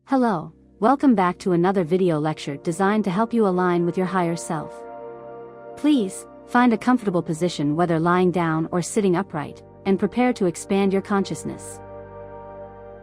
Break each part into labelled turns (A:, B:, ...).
A: Hello, welcome back to another video lecture designed to help you align with your higher self. Please, find a comfortable position whether lying down or sitting upright, and prepare to expand your consciousness.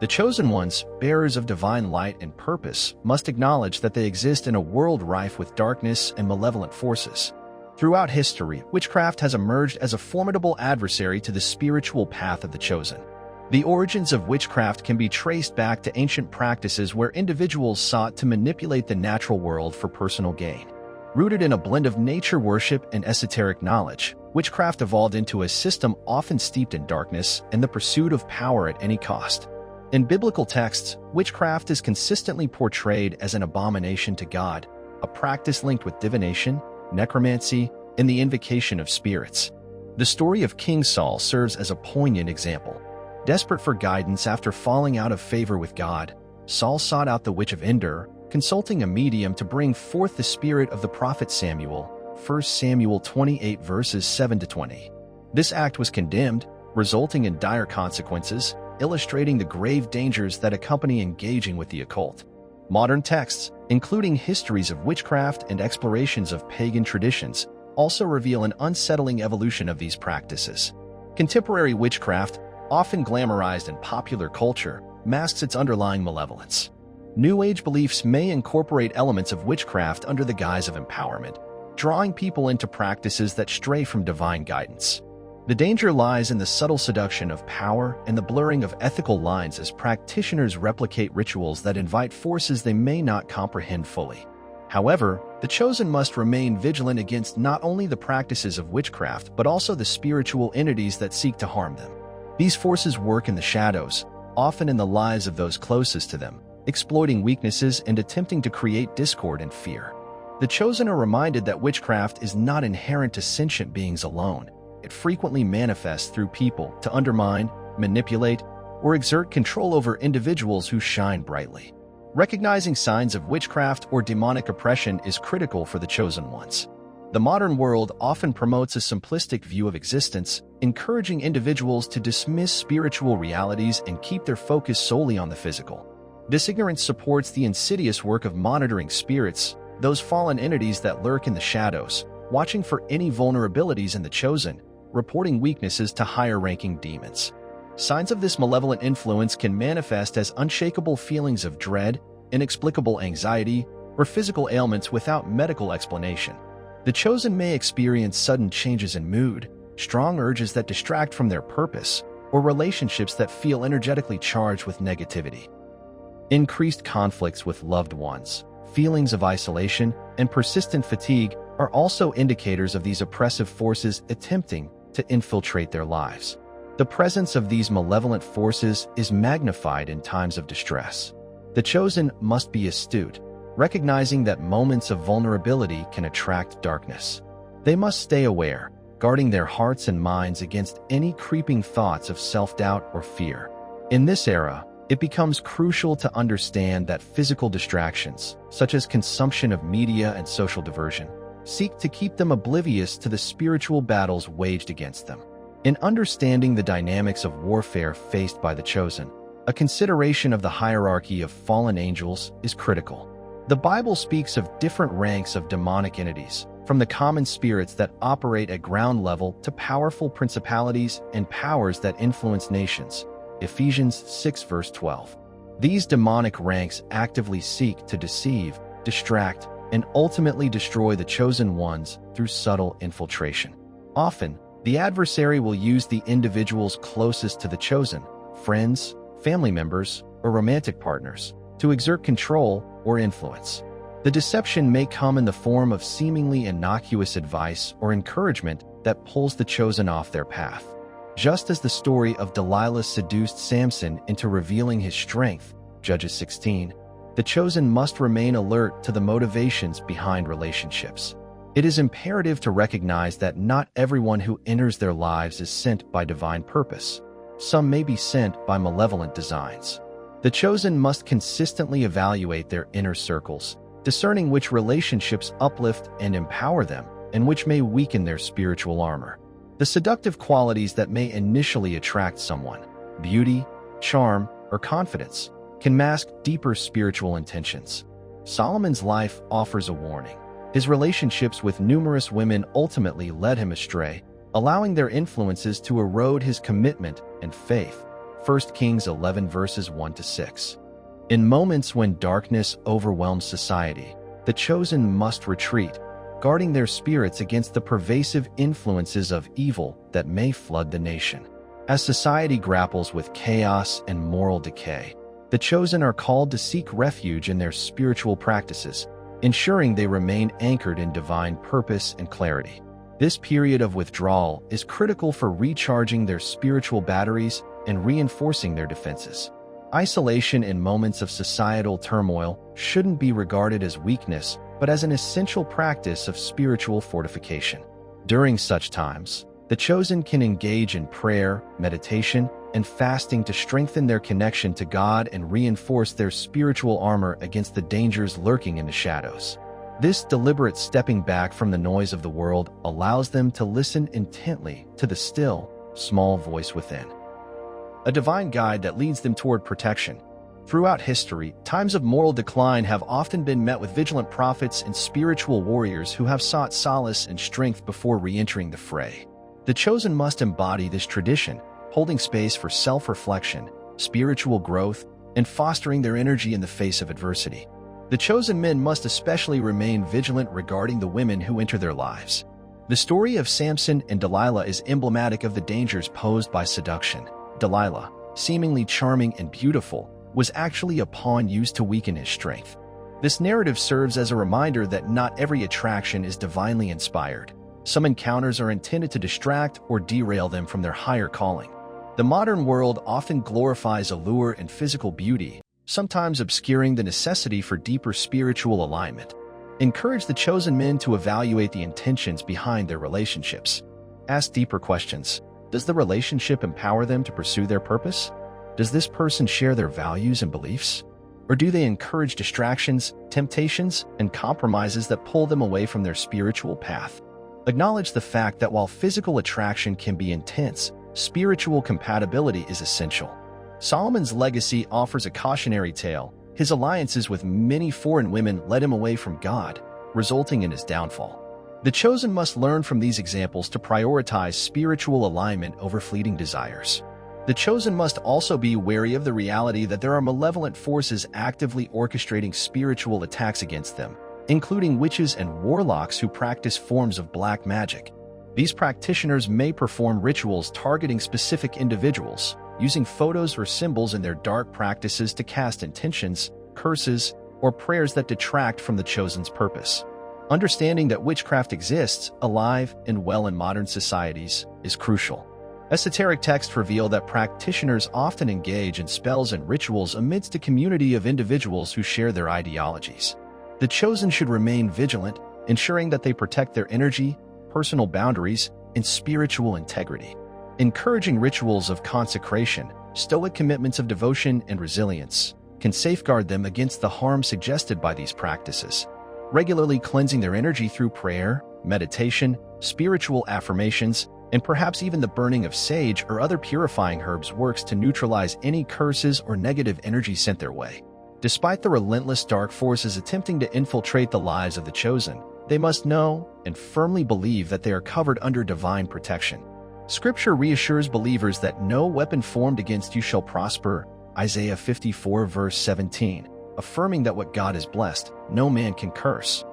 B: The chosen ones, bearers of divine light and purpose, must acknowledge that they exist in a world rife with darkness and malevolent forces. Throughout history, witchcraft has emerged as a formidable adversary to the spiritual path of the chosen. The origins of witchcraft can be traced back to ancient practices where individuals sought to manipulate the natural world for personal gain. Rooted in a blend of nature worship and esoteric knowledge, witchcraft evolved into a system often steeped in darkness and the pursuit of power at any cost. In biblical texts, witchcraft is consistently portrayed as an abomination to God, a practice linked with divination, necromancy, and the invocation of spirits. The story of King Saul serves as a poignant example. Desperate for guidance after falling out of favor with God, Saul sought out the witch of Endor, consulting a medium to bring forth the spirit of the prophet Samuel, 1 Samuel 28 verses 7-20. This act was condemned, resulting in dire consequences, illustrating the grave dangers that accompany engaging with the occult. Modern texts, including histories of witchcraft and explorations of pagan traditions, also reveal an unsettling evolution of these practices. Contemporary witchcraft, often glamorized in popular culture, masks its underlying malevolence. New Age beliefs may incorporate elements of witchcraft under the guise of empowerment, drawing people into practices that stray from divine guidance. The danger lies in the subtle seduction of power and the blurring of ethical lines as practitioners replicate rituals that invite forces they may not comprehend fully. However, the chosen must remain vigilant against not only the practices of witchcraft but also the spiritual entities that seek to harm them. These forces work in the shadows, often in the lives of those closest to them, exploiting weaknesses and attempting to create discord and fear. The chosen are reminded that witchcraft is not inherent to sentient beings alone. It frequently manifests through people to undermine, manipulate, or exert control over individuals who shine brightly. Recognizing signs of witchcraft or demonic oppression is critical for the chosen ones. The modern world often promotes a simplistic view of existence, encouraging individuals to dismiss spiritual realities and keep their focus solely on the physical. This ignorance supports the insidious work of monitoring spirits, those fallen entities that lurk in the shadows, watching for any vulnerabilities in the chosen, reporting weaknesses to higher-ranking demons. Signs of this malevolent influence can manifest as unshakable feelings of dread, inexplicable anxiety, or physical ailments without medical explanation. The chosen may experience sudden changes in mood, strong urges that distract from their purpose, or relationships that feel energetically charged with negativity. Increased conflicts with loved ones, feelings of isolation, and persistent fatigue are also indicators of these oppressive forces attempting to infiltrate their lives. The presence of these malevolent forces is magnified in times of distress. The chosen must be astute, recognizing that moments of vulnerability can attract darkness. They must stay aware, guarding their hearts and minds against any creeping thoughts of self-doubt or fear. In this era, it becomes crucial to understand that physical distractions, such as consumption of media and social diversion, seek to keep them oblivious to the spiritual battles waged against them. In understanding the dynamics of warfare faced by the chosen, a consideration of the hierarchy of fallen angels is critical. The Bible speaks of different ranks of demonic entities, from the common spirits that operate at ground level to powerful principalities and powers that influence nations. Ephesians 6 verse 12. These demonic ranks actively seek to deceive, distract, and ultimately destroy the chosen ones through subtle infiltration. Often, the adversary will use the individuals closest to the chosen, friends, family members, or romantic partners, to exert control or influence. The deception may come in the form of seemingly innocuous advice or encouragement that pulls the chosen off their path. Just as the story of Delilah seduced Samson into revealing his strength, Judges 16, the chosen must remain alert to the motivations behind relationships. It is imperative to recognize that not everyone who enters their lives is sent by divine purpose. Some may be sent by malevolent designs. The chosen must consistently evaluate their inner circles, discerning which relationships uplift and empower them, and which may weaken their spiritual armor. The seductive qualities that may initially attract someone, beauty, charm, or confidence, can mask deeper spiritual intentions. Solomon's life offers a warning. His relationships with numerous women ultimately led him astray, allowing their influences to erode his commitment and faith. 1 Kings 11 verses 1-6. In moments when darkness overwhelms society, the chosen must retreat, guarding their spirits against the pervasive influences of evil that may flood the nation. As society grapples with chaos and moral decay, the chosen are called to seek refuge in their spiritual practices, ensuring they remain anchored in divine purpose and clarity. This period of withdrawal is critical for recharging their spiritual batteries and reinforcing their defenses. Isolation in moments of societal turmoil shouldn't be regarded as weakness, but as an essential practice of spiritual fortification. During such times, the chosen can engage in prayer, meditation, and fasting to strengthen their connection to God and reinforce their spiritual armor against the dangers lurking in the shadows. This deliberate stepping back from the noise of the world allows them to listen intently to the still, small voice within, a divine guide that leads them toward protection. Throughout history, times of moral decline have often been met with vigilant prophets and spiritual warriors who have sought solace and strength before re-entering the fray. The chosen must embody this tradition, holding space for self-reflection, spiritual growth, and fostering their energy in the face of adversity. The chosen men must especially remain vigilant regarding the women who enter their lives. The story of Samson and Delilah is emblematic of the dangers posed by seduction. Delilah, seemingly charming and beautiful, was actually a pawn used to weaken his strength. This narrative serves as a reminder that not every attraction is divinely inspired. Some encounters are intended to distract or derail them from their higher calling. The modern world often glorifies allure and physical beauty, sometimes obscuring the necessity for deeper spiritual alignment. Encourage the chosen men to evaluate the intentions behind their relationships. Ask deeper questions. Does the relationship empower them to pursue their purpose? Does this person share their values and beliefs? Or do they encourage distractions, temptations, and compromises that pull them away from their spiritual path? Acknowledge the fact that while physical attraction can be intense, spiritual compatibility is essential. Solomon's legacy offers a cautionary tale. His alliances with many foreign women led him away from God, resulting in his downfall. The chosen must learn from these examples to prioritize spiritual alignment over fleeting desires. The chosen must also be wary of the reality that there are malevolent forces actively orchestrating spiritual attacks against them, including witches and warlocks who practice forms of black magic. These practitioners may perform rituals targeting specific individuals, using photos or symbols in their dark practices to cast intentions, curses, or prayers that detract from the chosen's purpose. Understanding that witchcraft exists, alive and well in modern societies, is crucial. Esoteric texts reveal that practitioners often engage in spells and rituals amidst a community of individuals who share their ideologies. The chosen should remain vigilant, ensuring that they protect their energy, personal boundaries, and spiritual integrity. Encouraging rituals of consecration, stoic commitments of devotion, and resilience can safeguard them against the harm suggested by these practices. Regularly cleansing their energy through prayer, meditation, spiritual affirmations, and perhaps even the burning of sage or other purifying herbs works to neutralize any curses or negative energy sent their way. Despite the relentless dark forces attempting to infiltrate the lives of the chosen, they must know and firmly believe that they are covered under divine protection. Scripture reassures believers that no weapon formed against you shall prosper, Isaiah 54 verse 17, affirming that what God has blessed, no man can curse.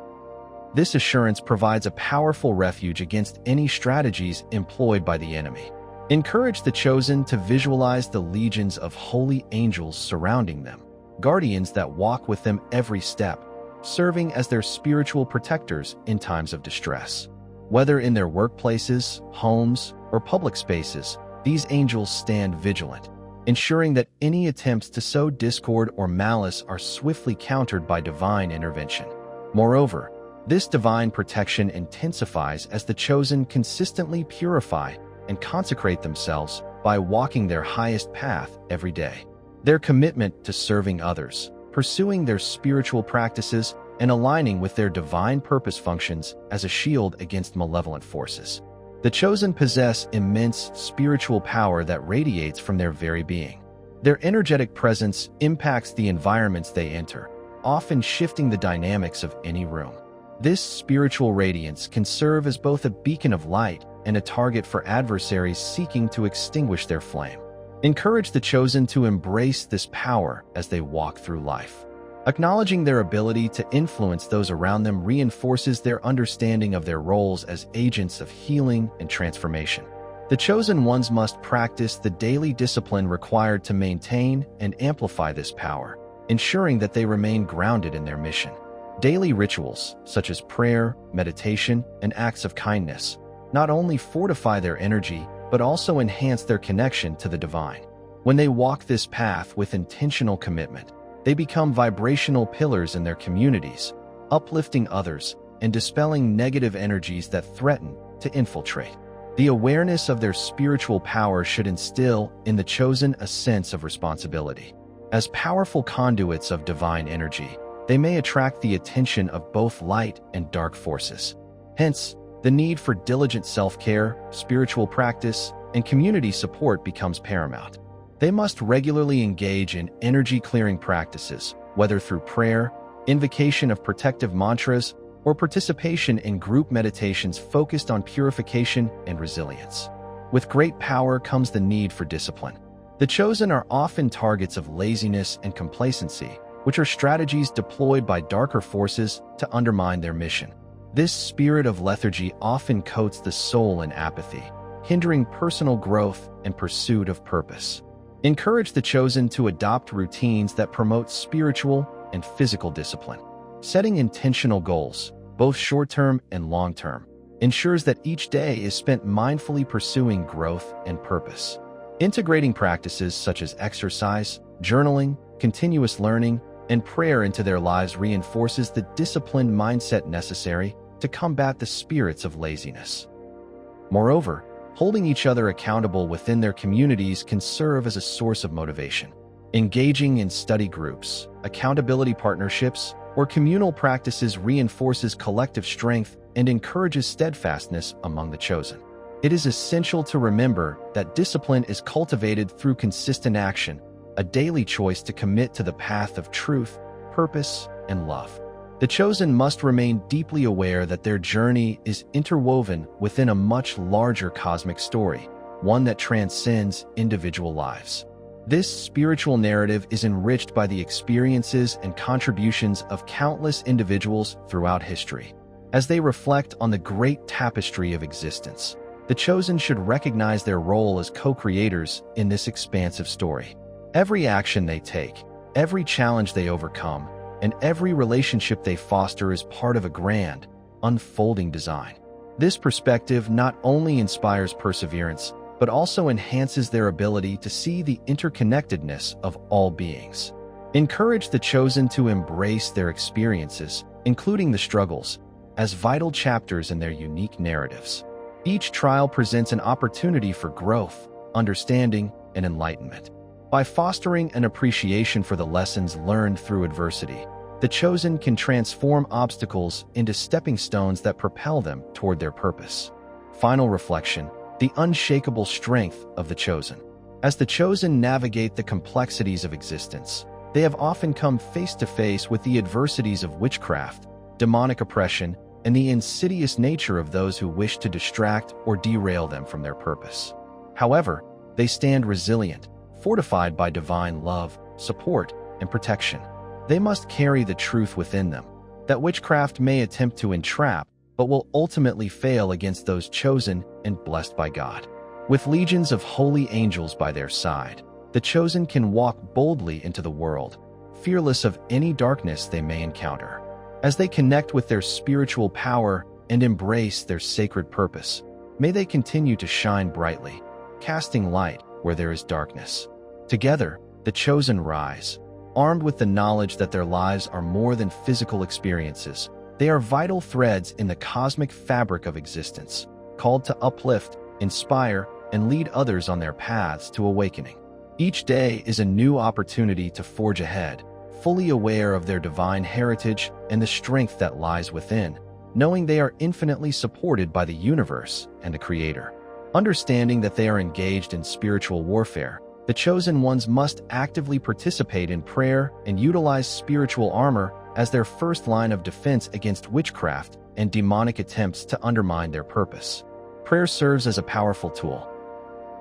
B: This assurance provides a powerful refuge against any strategies employed by the enemy. Encourage the chosen to visualize the legions of holy angels surrounding them, guardians that walk with them every step, serving as their spiritual protectors in times of distress. Whether in their workplaces, homes, or public spaces, these angels stand vigilant, ensuring that any attempts to sow discord or malice are swiftly countered by divine intervention. Moreover, this divine protection intensifies as the chosen consistently purify and consecrate themselves by walking their highest path every day. Their commitment to serving others, pursuing their spiritual practices, and aligning with their divine purpose functions as a shield against malevolent forces. The chosen possess immense spiritual power that radiates from their very being. Their energetic presence impacts the environments they enter, often shifting the dynamics of any room. This spiritual radiance can serve as both a beacon of light and a target for adversaries seeking to extinguish their flame. Encourage the chosen to embrace this power as they walk through life. Acknowledging their ability to influence those around them reinforces their understanding of their roles as agents of healing and transformation. The chosen ones must practice the daily discipline required to maintain and amplify this power, ensuring that they remain grounded in their mission. Daily rituals, such as prayer, meditation, and acts of kindness, not only fortify their energy, but also enhance their connection to the divine. When they walk this path with intentional commitment, they become vibrational pillars in their communities, uplifting others and dispelling negative energies that threaten to infiltrate. The awareness of their spiritual power should instill in the chosen a sense of responsibility. As powerful conduits of divine energy, they may attract the attention of both light and dark forces. Hence, the need for diligent self-care, spiritual practice, and community support becomes paramount. They must regularly engage in energy-clearing practices, whether through prayer, invocation of protective mantras, or participation in group meditations focused on purification and resilience. With great power comes the need for discipline. The chosen are often targets of laziness and complacency, which are strategies deployed by darker forces to undermine their mission. This spirit of lethargy often coats the soul in apathy, hindering personal growth and pursuit of purpose. Encourage the chosen to adopt routines that promote spiritual and physical discipline. Setting intentional goals, both short-term and long-term, ensures that each day is spent mindfully pursuing growth and purpose. Integrating practices such as exercise, journaling, continuous learning, and prayer into their lives reinforces the disciplined mindset necessary to combat the spirits of laziness. Moreover, holding each other accountable within their communities can serve as a source of motivation. Engaging in study groups, accountability partnerships, or communal practices reinforces collective strength and encourages steadfastness among the chosen. It is essential to remember that discipline is cultivated through consistent action, a daily choice to commit to the path of truth, purpose, and love. The chosen must remain deeply aware that their journey is interwoven within a much larger cosmic story, one that transcends individual lives. This spiritual narrative is enriched by the experiences and contributions of countless individuals throughout history. As they reflect on the great tapestry of existence, the chosen should recognize their role as co-creators in this expansive story. Every action they take, every challenge they overcome, and every relationship they foster is part of a grand, unfolding design. This perspective not only inspires perseverance, but also enhances their ability to see the interconnectedness of all beings. Encourage the chosen to embrace their experiences, including the struggles, as vital chapters in their unique narratives. Each trial presents an opportunity for growth, understanding, and enlightenment. By fostering an appreciation for the lessons learned through adversity, the chosen can transform obstacles into stepping stones that propel them toward their purpose. Final reflection: the unshakable strength of the chosen. As the chosen navigate the complexities of existence, they have often come face to face with the adversities of witchcraft, demonic oppression, and the insidious nature of those who wish to distract or derail them from their purpose. However, they stand resilient, fortified by divine love, support, and protection. They must carry the truth within them, that witchcraft may attempt to entrap, but will ultimately fail against those chosen and blessed by God. With legions of holy angels by their side, the chosen can walk boldly into the world, fearless of any darkness they may encounter. As they connect with their spiritual power and embrace their sacred purpose, may they continue to shine brightly, casting light where there is darkness. Together, the chosen rise, armed with the knowledge that their lives are more than physical experiences. They are vital threads in the cosmic fabric of existence, called to uplift, inspire, and lead others on their paths to awakening. Each day is a new opportunity to forge ahead, fully aware of their divine heritage and the strength that lies within, knowing they are infinitely supported by the universe and the Creator. Understanding that they are engaged in spiritual warfare, The chosen ones must actively participate in prayer and utilize spiritual armor as their first line of defense against witchcraft and demonic attempts to undermine their purpose. Prayer serves as a powerful tool,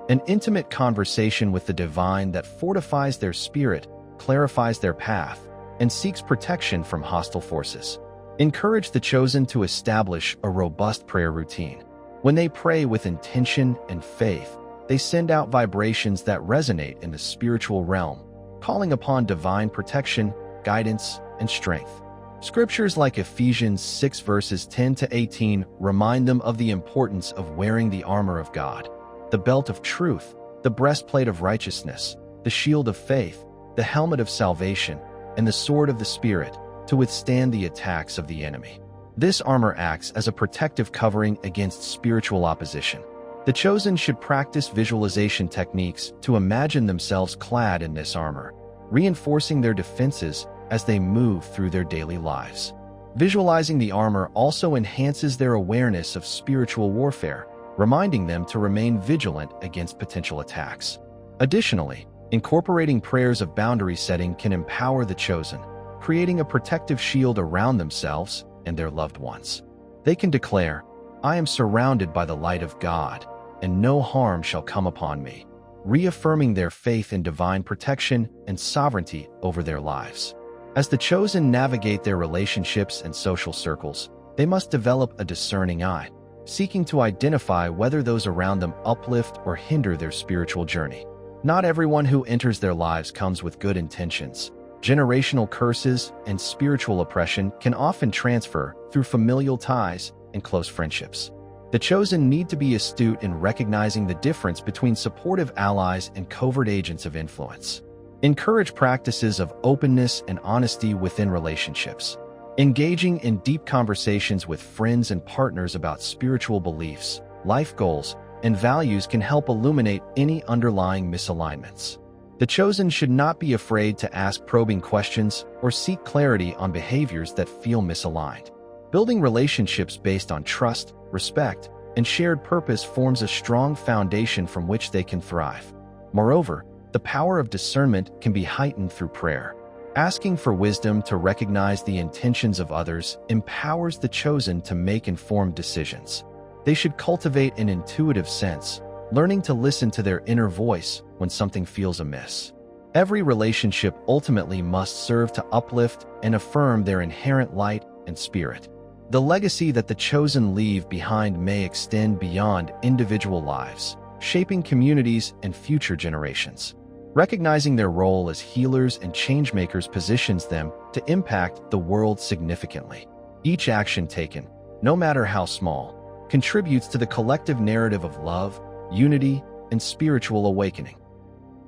B: an intimate conversation with the divine that fortifies their spirit, clarifies their path, and seeks protection from hostile forces. Encourage the chosen to establish a robust prayer routine. When they pray with intention and faith, they send out vibrations that resonate in the spiritual realm, calling upon divine protection, guidance, and strength. Scriptures like Ephesians 6 verses 10 to 18 remind them of the importance of wearing the armor of God, the belt of truth, the breastplate of righteousness, the shield of faith, the helmet of salvation, and the sword of the Spirit to withstand the attacks of the enemy. This armor acts as a protective covering against spiritual opposition. The chosen should practice visualization techniques to imagine themselves clad in this armor, reinforcing their defenses as they move through their daily lives. Visualizing the armor also enhances their awareness of spiritual warfare, reminding them to remain vigilant against potential attacks. Additionally, incorporating prayers of boundary setting can empower the chosen, creating a protective shield around themselves and their loved ones. They can declare, "I am surrounded by the light of God, and no harm shall come upon me," reaffirming their faith in divine protection and sovereignty over their lives. As the chosen navigate their relationships and social circles, they must develop a discerning eye, seeking to identify whether those around them uplift or hinder their spiritual journey. Not everyone who enters their lives comes with good intentions. Generational curses and spiritual oppression can often transfer through familial ties and close friendships. The chosen need to be astute in recognizing the difference between supportive allies and covert agents of influence. Encourage practices of openness and honesty within relationships. Engaging in deep conversations with friends and partners about spiritual beliefs, life goals, and values can help illuminate any underlying misalignments. The chosen should not be afraid to ask probing questions or seek clarity on behaviors that feel misaligned. Building relationships based on trust, respect, and shared purpose forms a strong foundation from which they can thrive. Moreover, the power of discernment can be heightened through prayer. Asking for wisdom to recognize the intentions of others empowers the chosen to make informed decisions. They should cultivate an intuitive sense, learning to listen to their inner voice when something feels amiss. Every relationship ultimately must serve to uplift and affirm their inherent light and spirit. The legacy that the chosen leave behind may extend beyond individual lives, shaping communities and future generations. Recognizing their role as healers and changemakers positions them to impact the world significantly. Each action taken, no matter how small, contributes to the collective narrative of love, unity, and spiritual awakening.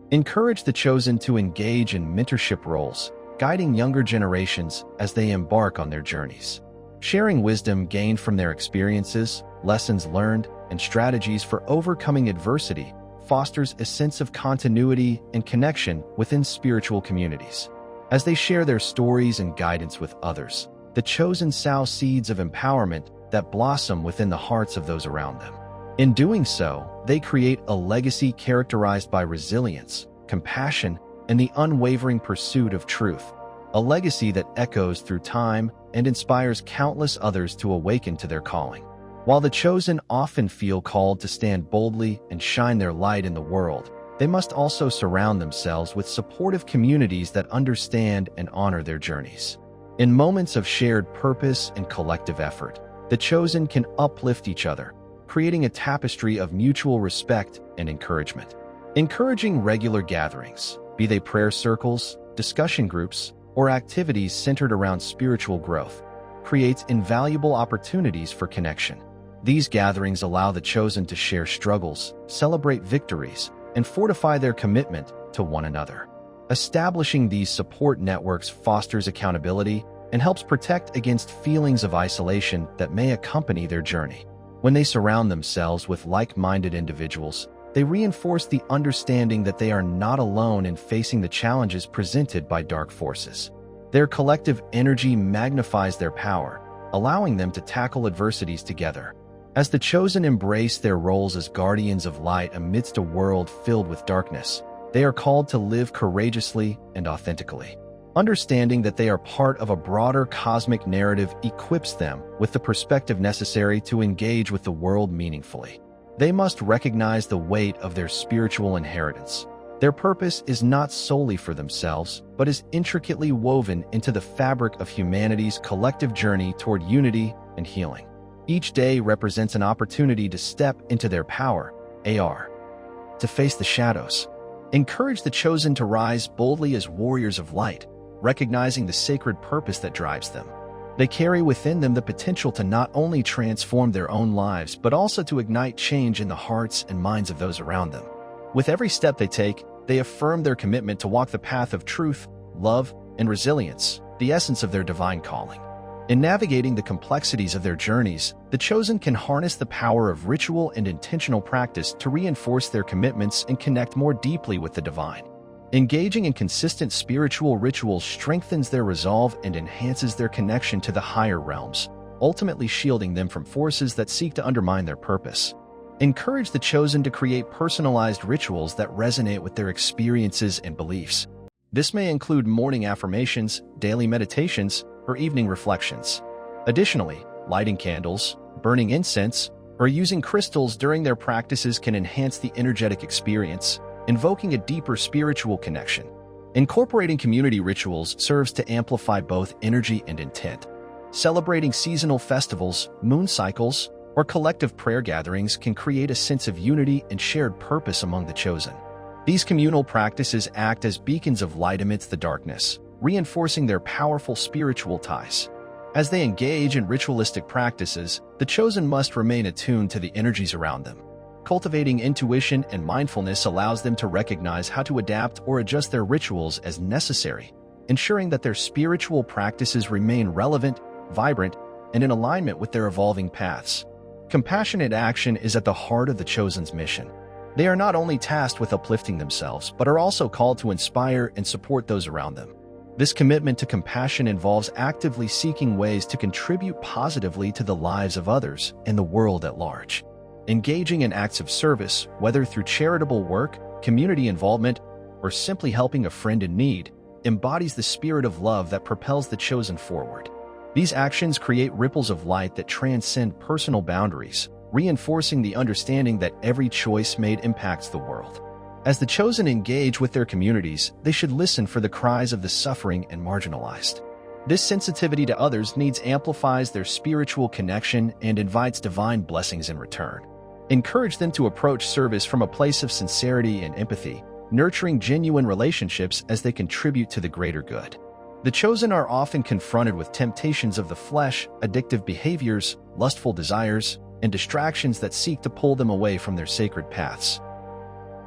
B: Encourage the chosen to engage in mentorship roles, guiding younger generations as they embark on their journeys. Sharing wisdom gained from their experiences, lessons learned, and strategies for overcoming adversity fosters a sense of continuity and connection within spiritual communities. As they share their stories and guidance with others, the chosen sow seeds of empowerment that blossom within the hearts of those around them. In doing so, they create a legacy characterized by resilience, compassion, and the unwavering pursuit of truth, a legacy that echoes through time and inspires countless others to awaken to their calling. While the chosen often feel called to stand boldly and shine their light in the world, they must also surround themselves with supportive communities that understand and honor their journeys. In moments of shared purpose and collective effort, the chosen can uplift each other, creating a tapestry of mutual respect and encouragement. Encouraging regular gatherings, be they prayer circles, discussion groups, or activities centered around spiritual growth, creates invaluable opportunities for connection. These gatherings allow the chosen to share struggles, celebrate victories, and fortify their commitment to one another. Establishing these support networks fosters accountability and helps protect against feelings of isolation that may accompany their journey. When they surround themselves with like-minded individuals, they reinforce the understanding that they are not alone in facing the challenges presented by dark forces. Their collective energy magnifies their power, allowing them to tackle adversities together. As the chosen embrace their roles as guardians of light amidst a world filled with darkness, They are called to live courageously and authentically. Understanding that they are part of a broader cosmic narrative equips them with the perspective necessary to engage with the world meaningfully. They must recognize the weight of their spiritual inheritance. Their purpose is not solely for themselves, but is intricately woven into the fabric of humanity's collective journey toward unity and healing. Each day represents an opportunity to step into their power, to face the shadows. Encourage the chosen to rise boldly as warriors of light, recognizing the sacred purpose that drives them. They carry within them the potential to not only transform their own lives, but also to ignite change in the hearts and minds of those around them. With every step they take, they affirm their commitment to walk the path of truth, love, and resilience, the essence of their divine calling. In navigating the complexities of their journeys, the chosen can harness the power of ritual and intentional practice to reinforce their commitments and connect more deeply with the divine. Engaging in consistent spiritual rituals strengthens their resolve and enhances their connection to the higher realms, ultimately shielding them from forces that seek to undermine their purpose. Encourage the chosen to create personalized rituals that resonate with their experiences and beliefs. This may include morning affirmations, daily meditations, or evening reflections. Additionally, lighting candles, burning incense, or using crystals during their practices can enhance the energetic experience, invoking a deeper spiritual connection. Incorporating community rituals serves to amplify both energy and intent. Celebrating seasonal festivals, moon cycles, or collective prayer gatherings can create a sense of unity and shared purpose among the chosen. These communal practices act as beacons of light amidst the darkness, reinforcing their powerful spiritual ties. As they engage in ritualistic practices, the chosen must remain attuned to the energies around them. Cultivating intuition and mindfulness allows them to recognize how to adapt or adjust their rituals as necessary, ensuring that their spiritual practices remain relevant, vibrant, and in alignment with their evolving paths. Compassionate action is at the heart of the chosen's mission. They are not only tasked with uplifting themselves, but are also called to inspire and support those around them. This commitment to compassion involves actively seeking ways to contribute positively to the lives of others and the world at large. Engaging in acts of service, whether through charitable work, community involvement, or simply helping a friend in need, embodies the spirit of love that propels the chosen forward. These actions create ripples of light that transcend personal boundaries, reinforcing the understanding that every choice made impacts the world. As the chosen engage with their communities, they should listen for the cries of the suffering and marginalized. This sensitivity to others' needs amplifies their spiritual connection and invites divine blessings in return. Encourage them to approach service from a place of sincerity and empathy, nurturing genuine relationships as they contribute to the greater good. The chosen are often confronted with temptations of the flesh, addictive behaviors, lustful desires, and distractions that seek to pull them away from their sacred paths.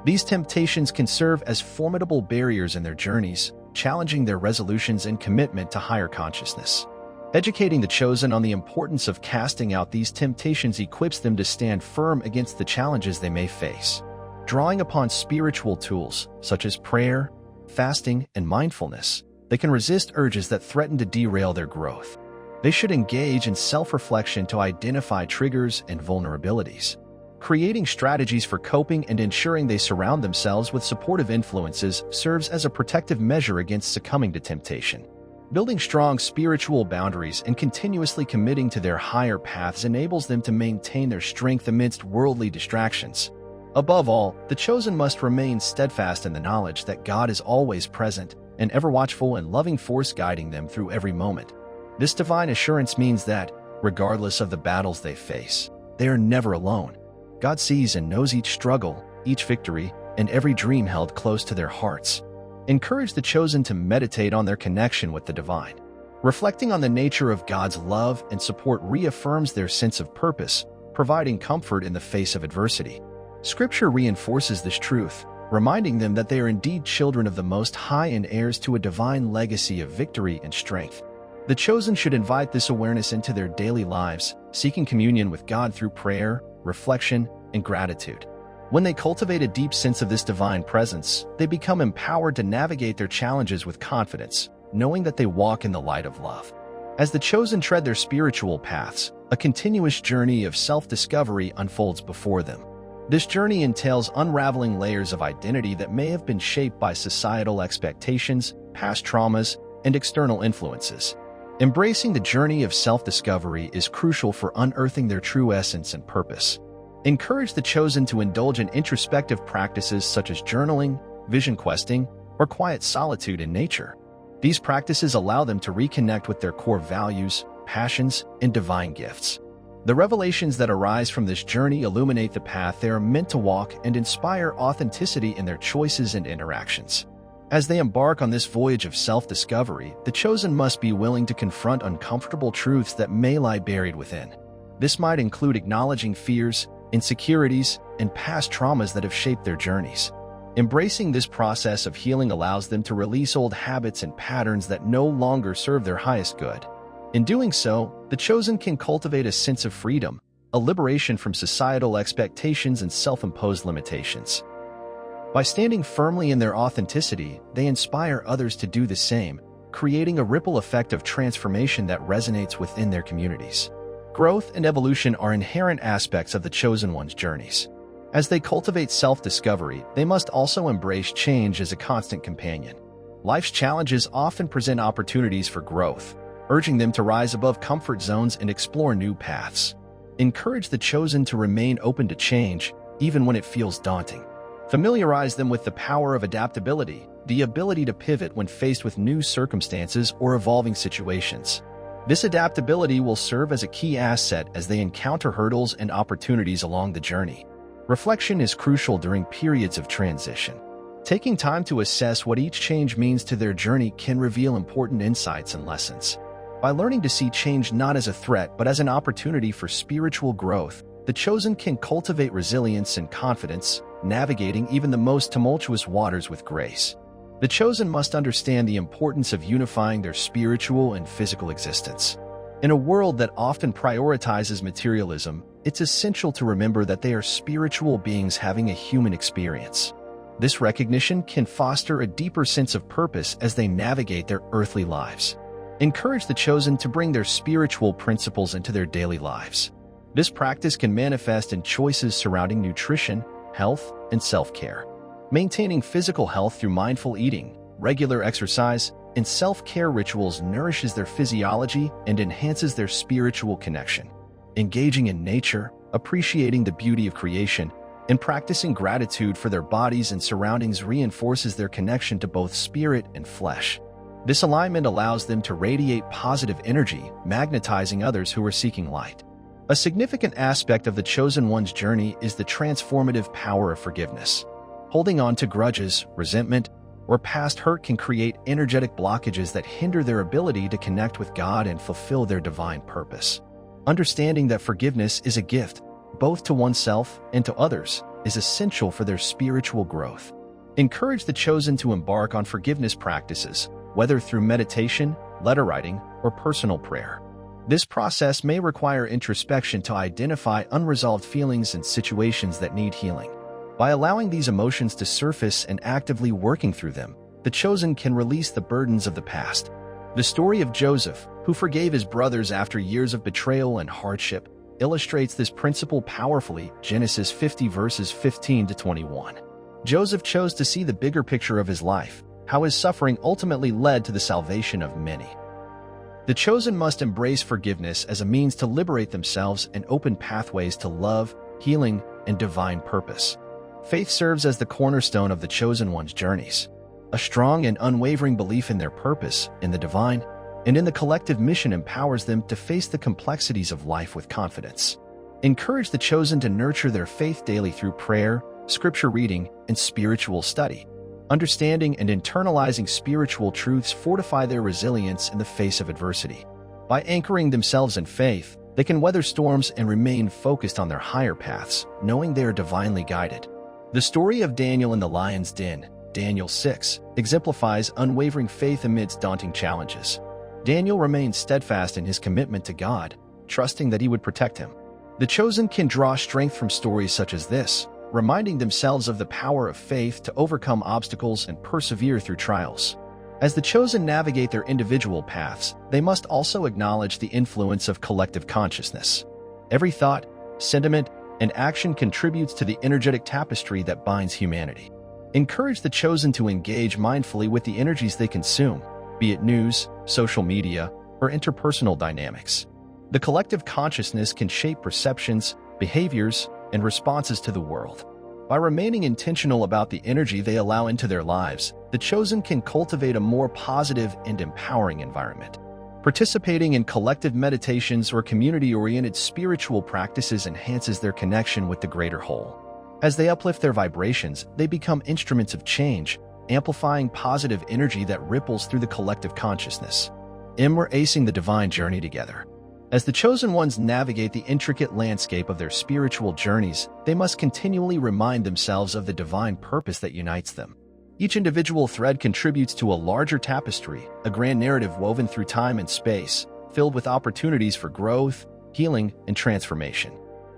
B: These temptations can serve as formidable barriers in their journeys, challenging their resolutions and commitment to higher consciousness. Educating the chosen on the importance of casting out these temptations equips them to stand firm against the challenges they may face. Drawing upon spiritual tools, such as prayer, fasting, and mindfulness, they can resist urges that threaten to derail their growth. They should engage in self-reflection to identify triggers and vulnerabilities. Creating strategies for coping and ensuring they surround themselves with supportive influences serves as a protective measure against succumbing to temptation. Building strong spiritual boundaries and continuously committing to their higher paths enables them to maintain their strength amidst worldly distractions. Above all, the chosen must remain steadfast in the knowledge that God is always present, an ever-watchful and loving force guiding them through every moment. This divine assurance means that, regardless of the battles they face, they are never alone. God sees and knows each struggle, each victory, and every dream held close to their hearts. Encourage the chosen to meditate on their connection with the divine. Reflecting on the nature of God's love and support reaffirms their sense of purpose, providing comfort in the face of adversity. Scripture reinforces this truth, reminding them that they are indeed children of the Most High and heirs to a divine legacy of victory and strength. The chosen should invite this awareness into their daily lives, seeking communion with God through prayer, reflection, and gratitude. When they cultivate a deep sense of this divine presence, they become empowered to navigate their challenges with confidence, knowing that they walk in the light of love. As the chosen tread their spiritual paths, a continuous journey of self-discovery unfolds before them. This journey entails unraveling layers of identity that may have been shaped by societal expectations, past traumas, and external influences. Embracing the journey of self-discovery is crucial for unearthing their true essence and purpose. Encourage the chosen to indulge in introspective practices such as journaling, vision questing, or quiet solitude in nature. These practices allow them to reconnect with their core values, passions, and divine gifts. The revelations that arise from this journey illuminate the path they are meant to walk and inspire authenticity in their choices and interactions. As they embark on this voyage of self-discovery, the chosen must be willing to confront uncomfortable truths that may lie buried within. This might include acknowledging fears, insecurities, and past traumas that have shaped their journeys. Embracing this process of healing allows them to release old habits and patterns that no longer serve their highest good. In doing so, the chosen can cultivate a sense of freedom, a liberation from societal expectations and self-imposed limitations. By standing firmly in their authenticity, they inspire others to do the same, creating a ripple effect of transformation that resonates within their communities. Growth and evolution are inherent aspects of the chosen one's journeys. As they cultivate self-discovery, they must also embrace change as a constant companion. Life's challenges often present opportunities for growth, urging them to rise above comfort zones and explore new paths. Encourage the chosen to remain open to change, even when it feels daunting. Familiarize them with the power of adaptability, the ability to pivot when faced with new circumstances or evolving situations. This adaptability will serve as a key asset as they encounter hurdles and opportunities along the journey. Reflection is crucial during periods of transition. Taking time to assess what each change means to their journey can reveal important insights and lessons. By learning to see change not as a threat but as an opportunity for spiritual growth, the chosen can cultivate resilience and confidence, navigating even the most tumultuous waters with grace. The chosen must understand the importance of unifying their spiritual and physical existence. In a world that often prioritizes materialism, it's essential to remember that they are spiritual beings having a human experience. This recognition can foster a deeper sense of purpose as they navigate their earthly lives. Encourage the chosen to bring their spiritual principles into their daily lives. This practice can manifest in choices surrounding nutrition, health, and self-care. Maintaining physical health through mindful eating, regular exercise, and self-care rituals nourishes their physiology and enhances their spiritual connection. Engaging in nature, appreciating the beauty of creation, and practicing gratitude for their bodies and surroundings reinforces their connection to both spirit and flesh. This alignment allows them to radiate positive energy, magnetizing others who are seeking light. A significant aspect of the chosen one's journey is the transformative power of forgiveness. Holding on to grudges, resentment, or past hurt can create energetic blockages that hinder their ability to connect with God and fulfill their divine purpose. Understanding that forgiveness is a gift, both to oneself and to others, is essential for their spiritual growth. Encourage the chosen to embark on forgiveness practices, whether through meditation, letter writing, or personal prayer. This process may require introspection to identify unresolved feelings and situations that need healing. By allowing these emotions to surface and actively working through them, the chosen can release the burdens of the past. The story of Joseph, who forgave his brothers after years of betrayal and hardship, illustrates this principle powerfully. Genesis 50 verses 15 to 21. Joseph chose to see the bigger picture of his life, how his suffering ultimately led to the salvation of many. The chosen must embrace forgiveness as a means to liberate themselves and open pathways to love, healing, and divine purpose. Faith serves as the cornerstone of the chosen one's journeys. A strong and unwavering belief in their purpose, in the divine, and in the collective mission empowers them to face the complexities of life with confidence. Encourage the chosen to nurture their faith daily through prayer, scripture reading, and spiritual study. Understanding and internalizing spiritual truths fortify their resilience in the face of adversity. By anchoring themselves in faith, they can weather storms and remain focused on their higher paths, knowing they are divinely guided. The story of Daniel in the lion's den, Daniel 6, exemplifies unwavering faith amidst daunting challenges. Daniel remained steadfast in his commitment to God, trusting that he would protect him. The chosen can draw strength from stories such as this, reminding themselves of the power of faith to overcome obstacles and persevere through trials. As the chosen navigate their individual paths, they must also acknowledge the influence of collective consciousness. Every thought, sentiment, and action contributes to the energetic tapestry that binds humanity. Encourage the chosen to engage mindfully with the energies they consume, be it news, social media, or interpersonal dynamics. The collective consciousness can shape perceptions, behaviors, and responses to the world. By remaining intentional about the energy they allow into their lives, the chosen can cultivate a more positive and empowering environment. Participating in collective meditations or community-oriented spiritual practices enhances their connection with the greater whole. As they uplift their vibrations, they become instruments of change, amplifying positive energy that ripples through the collective consciousness. We're acing the divine journey together. As the chosen ones navigate the intricate landscape of their spiritual journeys, they must continually remind themselves of the divine purpose that unites them. Each individual thread contributes to a larger tapestry, a grand narrative woven through time and space, filled with opportunities for growth, healing, and transformation.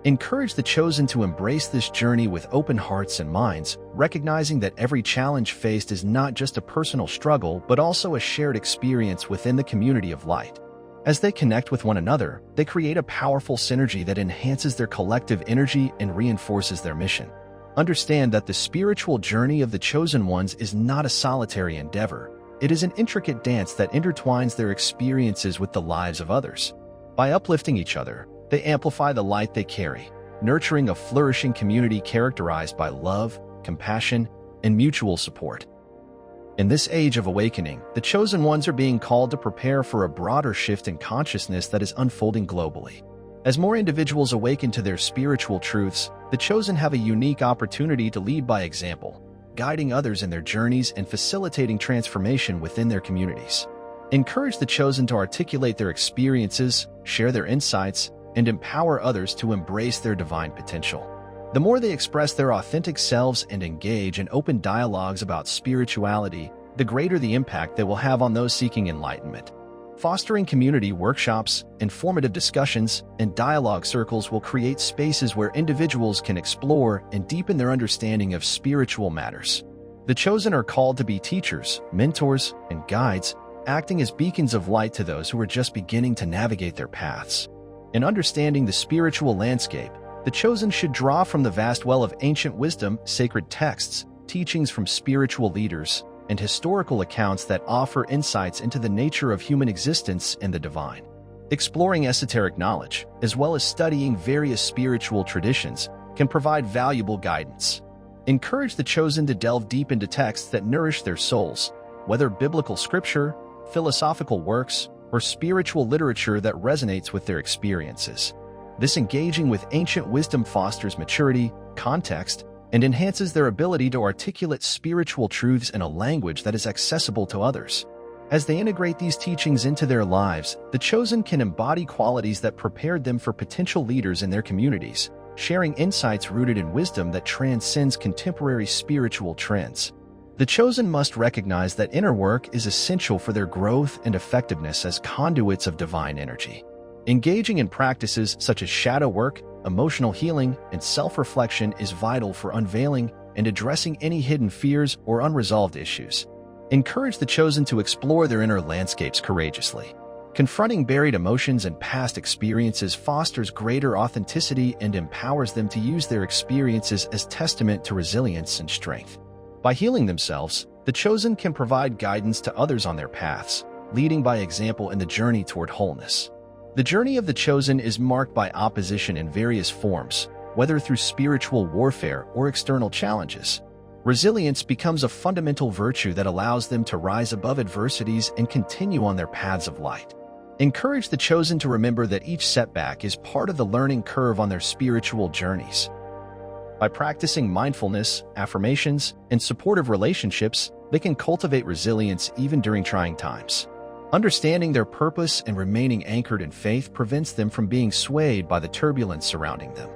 B: Encourage the chosen to embrace this journey with open hearts and minds, recognizing that every challenge faced is not just a personal struggle, but also a shared experience within the community of light. As they connect with one another, they create a powerful synergy that enhances their collective energy and reinforces their mission. Understand that the spiritual journey of the chosen ones is not a solitary endeavor. It is an intricate dance that intertwines their experiences with the lives of others. By uplifting each other, they amplify the light they carry, nurturing a flourishing community characterized by love, compassion, and mutual support. In this age of awakening, the chosen ones are being called to prepare for a broader shift in consciousness that is unfolding globally. As more individuals awaken to their spiritual truths, the chosen have a unique opportunity to lead by example, guiding others in their journeys and facilitating transformation within their communities. Encourage the chosen to articulate their experiences, share their insights, and empower others to embrace their divine potential. The more they express their authentic selves and engage in open dialogues about spirituality, the greater the impact they will have on those seeking enlightenment. Fostering community workshops, informative discussions, and dialogue circles will create spaces where individuals can explore and deepen their understanding of spiritual matters. The chosen are called to be teachers, mentors, and guides, acting as beacons of light to those who are just beginning to navigate their paths. In understanding the spiritual landscape, the chosen should draw from the vast well of ancient wisdom, sacred texts, teachings from spiritual leaders, and historical accounts that offer insights into the nature of human existence and the divine. Exploring esoteric knowledge, as well as studying various spiritual traditions, can provide valuable guidance. Encourage the chosen to delve deep into texts that nourish their souls, whether biblical scripture, philosophical works, or spiritual literature that resonates with their experiences. This engaging with ancient wisdom fosters maturity, context, and enhances their ability to articulate spiritual truths in a language that is accessible to others. As they integrate these teachings into their lives, the chosen can embody qualities that prepared them for potential leaders in their communities, sharing insights rooted in wisdom that transcends contemporary spiritual trends. The chosen must recognize that inner work is essential for their growth and effectiveness as conduits of divine energy. Engaging in practices such as shadow work, emotional healing, and self-reflection is vital for unveiling and addressing any hidden fears or unresolved issues. Encourage the chosen to explore their inner landscapes courageously. Confronting buried emotions and past experiences fosters greater authenticity and empowers them to use their experiences as testament to resilience and strength. By healing themselves, the chosen can provide guidance to others on their paths, leading by example in the journey toward wholeness. The journey of the chosen is marked by opposition in various forms, whether through spiritual warfare or external challenges. Resilience becomes a fundamental virtue that allows them to rise above adversities and continue on their paths of light. Encourage the chosen to remember that each setback is part of the learning curve on their spiritual journeys. By practicing mindfulness, affirmations, and supportive relationships, they can cultivate resilience even during trying times. Understanding their purpose and remaining anchored in faith prevents them from being swayed by the turbulence surrounding them.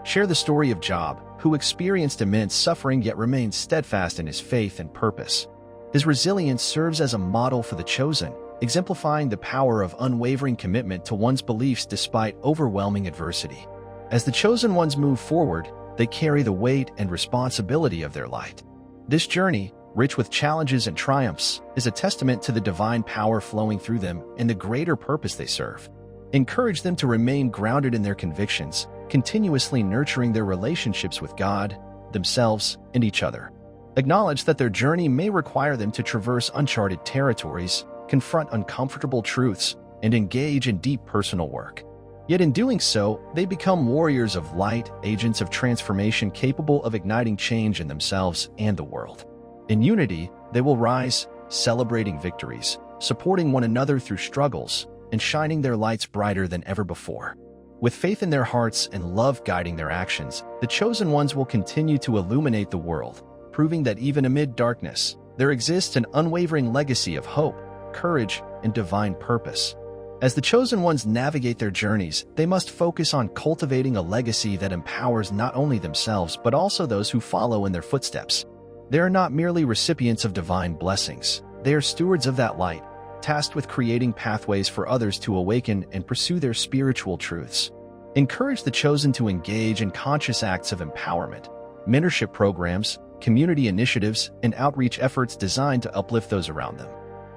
B: Share the story of Job, who experienced immense suffering yet remained steadfast in his faith and purpose. His resilience serves as a model for the chosen, exemplifying the power of unwavering commitment to one's beliefs despite overwhelming adversity. As the chosen ones move forward, they carry the weight and responsibility of their light. This journey, rich with challenges and triumphs, is a testament to the divine power flowing through them and the greater purpose they serve. Encourage them to remain grounded in their convictions, continuously nurturing their relationships with God, themselves, and each other. Acknowledge that their journey may require them to traverse uncharted territories, confront uncomfortable truths, and engage in deep personal work. Yet in doing so, they become warriors of light, agents of transformation capable of igniting change in themselves and the world. In unity, they will rise, celebrating victories, supporting one another through struggles, and shining their lights brighter than ever before. With faith in their hearts and love guiding their actions, the chosen ones will continue to illuminate the world, proving that even amid darkness, there exists an unwavering legacy of hope, courage, and divine purpose. As the chosen ones navigate their journeys, they must focus on cultivating a legacy that empowers not only themselves but also those who follow in their footsteps. They are not merely recipients of divine blessings. They are stewards of that light, tasked with creating pathways for others to awaken and pursue their spiritual truths. Encourage the chosen to engage in conscious acts of empowerment, mentorship programs, community initiatives, and outreach efforts designed to uplift those around them.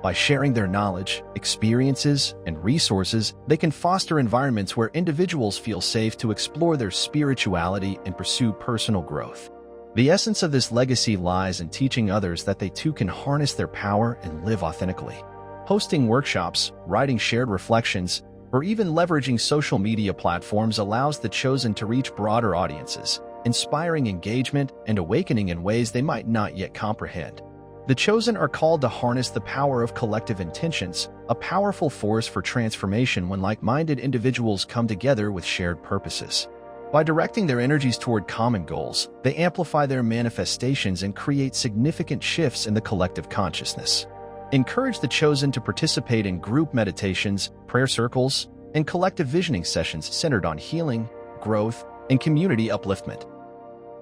B: By sharing their knowledge, experiences, and resources, they can foster environments where individuals feel safe to explore their spirituality and pursue personal growth. The essence of this legacy lies in teaching others that they too can harness their power and live authentically. Hosting workshops, writing shared reflections, or even leveraging social media platforms allows the chosen to reach broader audiences, inspiring engagement and awakening in ways they might not yet comprehend. The chosen are called to harness the power of collective intentions, a powerful force for transformation when like-minded individuals come together with shared purposes. By directing their energies toward common goals, they amplify their manifestations and create significant shifts in the collective consciousness. Encourage the chosen to participate in group meditations, prayer circles, and collective visioning sessions centered on healing, growth, and community upliftment.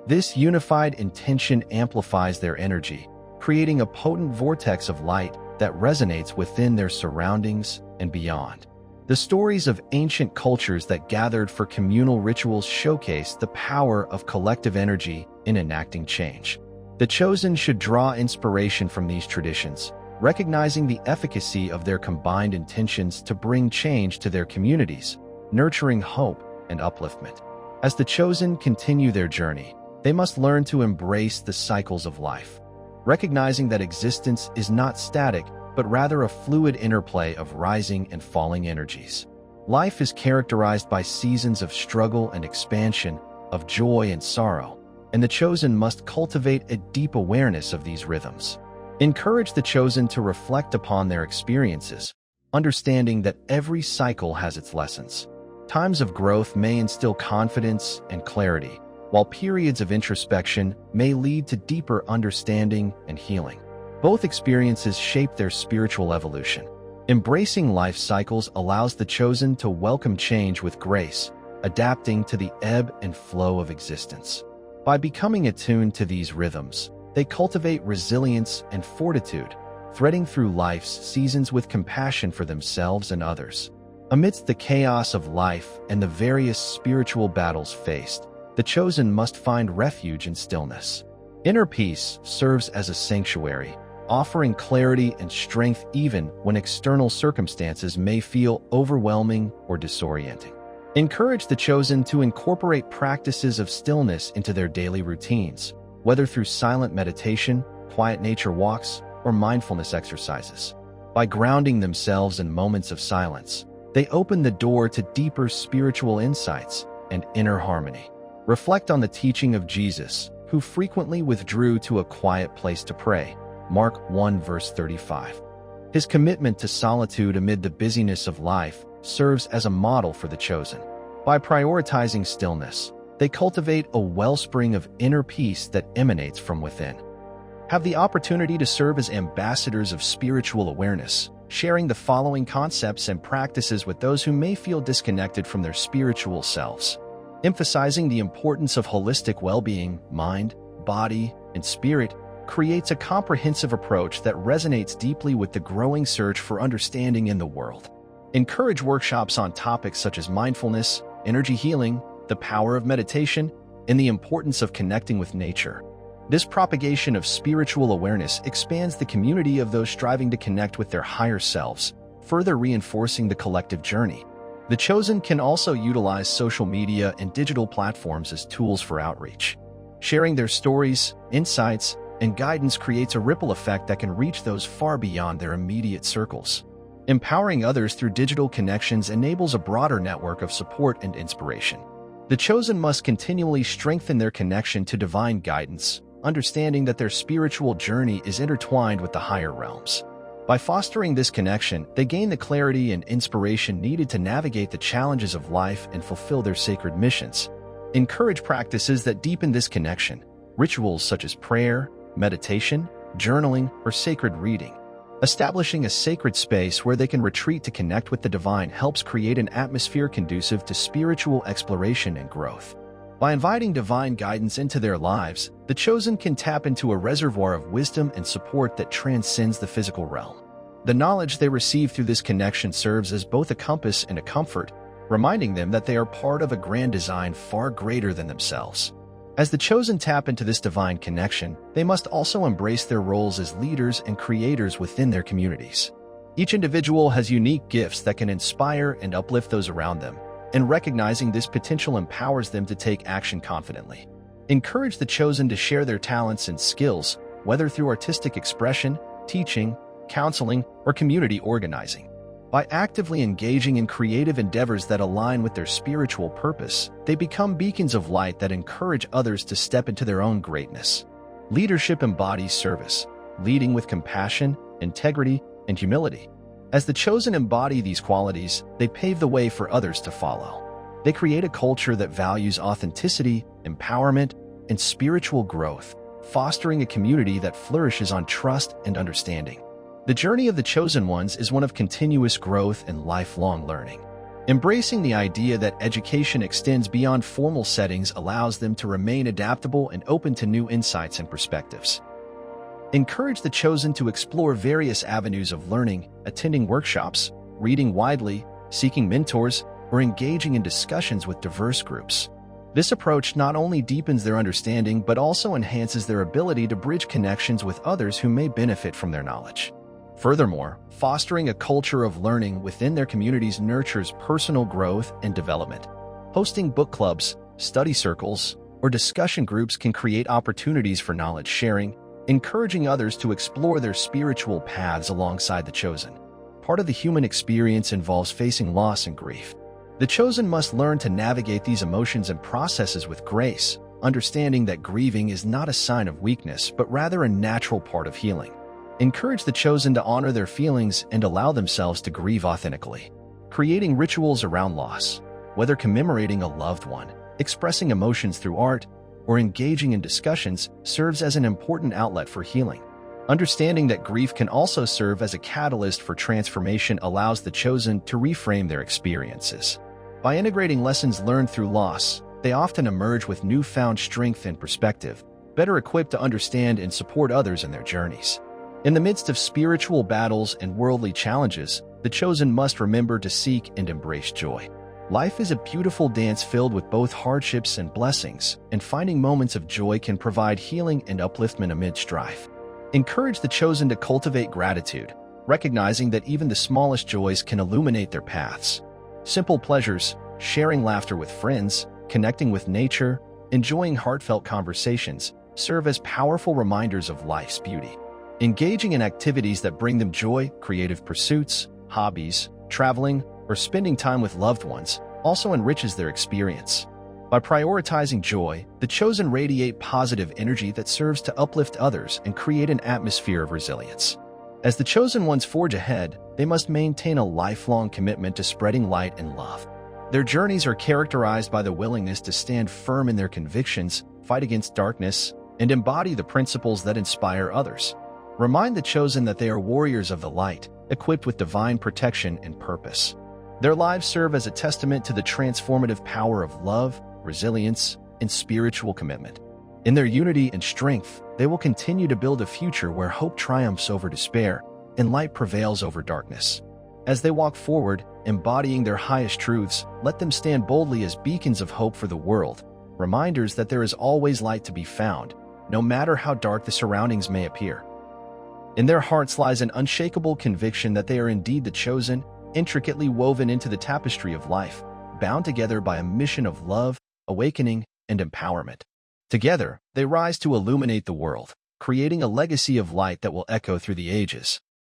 B: This unified intention amplifies their energy, creating a potent vortex of light that resonates within their surroundings and beyond. The stories of ancient cultures that gathered for communal rituals showcase the power of collective energy in enacting change. The chosen should draw inspiration from these traditions, recognizing the efficacy of their combined intentions to bring change to their communities, nurturing hope and upliftment. As the chosen continue their journey, they must learn to embrace the cycles of life, recognizing that existence is not static, but rather a fluid interplay of rising and falling energies. Life is characterized by seasons of struggle and expansion, of joy and sorrow, and the chosen must cultivate a deep awareness of these rhythms. Encourage the chosen to reflect upon their experiences, understanding that every cycle has its lessons. Times of growth may instill confidence and clarity, while periods of introspection may lead to deeper understanding and healing. Both experiences shape their spiritual evolution. Embracing life cycles allows the chosen to welcome change with grace, adapting to the ebb and flow of existence. By becoming attuned to these rhythms, they cultivate resilience and fortitude, threading through life's seasons with compassion for themselves and others. Amidst the chaos of life and the various spiritual battles faced, the chosen must find refuge in stillness. Inner peace serves as a sanctuary, offering clarity and strength even when external circumstances may feel overwhelming or disorienting. Encourage the chosen to incorporate practices of stillness into their daily routines, whether through silent meditation, quiet nature walks, or mindfulness exercises. By grounding themselves in moments of silence, they open the door to deeper spiritual insights and inner harmony. Reflect on the teaching of Jesus, who frequently withdrew to a quiet place to pray. Mark 1 verse 35. His commitment to solitude amid the busyness of life serves as a model for the chosen. By prioritizing stillness, they cultivate a wellspring of inner peace that emanates from within. Have the opportunity to serve as ambassadors of spiritual awareness, sharing the following concepts and practices with those who may feel disconnected from their spiritual selves. Emphasizing the importance of holistic well-being, mind, body, and spirit, creates a comprehensive approach that resonates deeply with the growing search for understanding in the world. Encourage workshops on topics such as mindfulness, energy healing, the power of meditation, and the importance of connecting with nature. This propagation of spiritual awareness expands the community of those striving to connect with their higher selves, further reinforcing the collective journey. The chosen can also utilize social media and digital platforms as tools for outreach. Sharing their stories, insights, and guidance creates a ripple effect that can reach those far beyond their immediate circles. Empowering others through digital connections enables a broader network of support and inspiration. The chosen must continually strengthen their connection to divine guidance, understanding that their spiritual journey is intertwined with the higher realms. By fostering this connection, they gain the clarity and inspiration needed to navigate the challenges of life and fulfill their sacred missions. Encourage practices that deepen this connection, rituals such as prayer, meditation, journaling, or sacred reading. Establishing a sacred space where they can retreat to connect with the divine helps create an atmosphere conducive to spiritual exploration and growth. By inviting divine guidance into their lives, the chosen can tap into a reservoir of wisdom and support that transcends the physical realm. The knowledge they receive through this connection serves as both a compass and a comfort, reminding them that they are part of a grand design far greater than themselves. As the chosen tap into this divine connection, they must also embrace their roles as leaders and creators within their communities. Each individual has unique gifts that can inspire and uplift those around them, and recognizing this potential empowers them to take action confidently. Encourage the chosen to share their talents and skills, whether through artistic expression, teaching, counseling, or community organizing. By actively engaging in creative endeavors that align with their spiritual purpose, they become beacons of light that encourage others to step into their own greatness. Leadership embodies service, leading with compassion, integrity, and humility. As the chosen embody these qualities, they pave the way for others to follow. They create a culture that values authenticity, empowerment, and spiritual growth, fostering a community that flourishes on trust and understanding. The journey of the chosen ones is one of continuous growth and lifelong learning. Embracing the idea that education extends beyond formal settings allows them to remain adaptable and open to new insights and perspectives. Encourage the chosen to explore various avenues of learning, attending workshops, reading widely, seeking mentors, or engaging in discussions with diverse groups. This approach not only deepens their understanding but also enhances their ability to bridge connections with others who may benefit from their knowledge. Furthermore, fostering a culture of learning within their communities nurtures personal growth and development. Hosting book clubs, study circles, or discussion groups can create opportunities for knowledge sharing, encouraging others to explore their spiritual paths alongside the chosen. Part of the human experience involves facing loss and grief. The chosen must learn to navigate these emotions and processes with grace, understanding that grieving is not a sign of weakness but rather a natural part of healing. Encourage the chosen to honor their feelings and allow themselves to grieve authentically. Creating rituals around loss, whether commemorating a loved one, expressing emotions through art, or engaging in discussions, serves as an important outlet for healing. Understanding that grief can also serve as a catalyst for transformation allows the chosen to reframe their experiences. By integrating lessons learned through loss, they often emerge with newfound strength and perspective, better equipped to understand and support others in their journeys. In the midst of spiritual battles and worldly challenges, the chosen must remember to seek and embrace joy. Life is a beautiful dance filled with both hardships and blessings, and finding moments of joy can provide healing and upliftment amid strife. Encourage the chosen to cultivate gratitude, recognizing that even the smallest joys can illuminate their paths. Simple pleasures, sharing laughter with friends, connecting with nature, enjoying heartfelt conversations, serve as powerful reminders of life's beauty. Engaging in activities that bring them joy, creative pursuits, hobbies, traveling, or spending time with loved ones also enriches their experience. By prioritizing joy, the chosen radiate positive energy that serves to uplift others and create an atmosphere of resilience. As the chosen ones forge ahead, they must maintain a lifelong commitment to spreading light and love. Their journeys are characterized by the willingness to stand firm in their convictions, fight against darkness, and embody the principles that inspire others. Remind the chosen that they are warriors of the light, equipped with divine protection and purpose. Their lives serve as a testament to the transformative power of love, resilience, and spiritual commitment. In their unity and strength, they will continue to build a future where hope triumphs over despair and light prevails over darkness. As they walk forward, embodying their highest truths, let them stand boldly as beacons of hope for the world, reminders that there is always light to be found, no matter how dark the surroundings may appear. In their hearts lies an unshakable conviction that they are indeed the chosen, intricately woven into the tapestry of life, bound together by a mission of love, awakening, and empowerment. Together, they rise to illuminate the world, creating a legacy of light that will echo through the ages.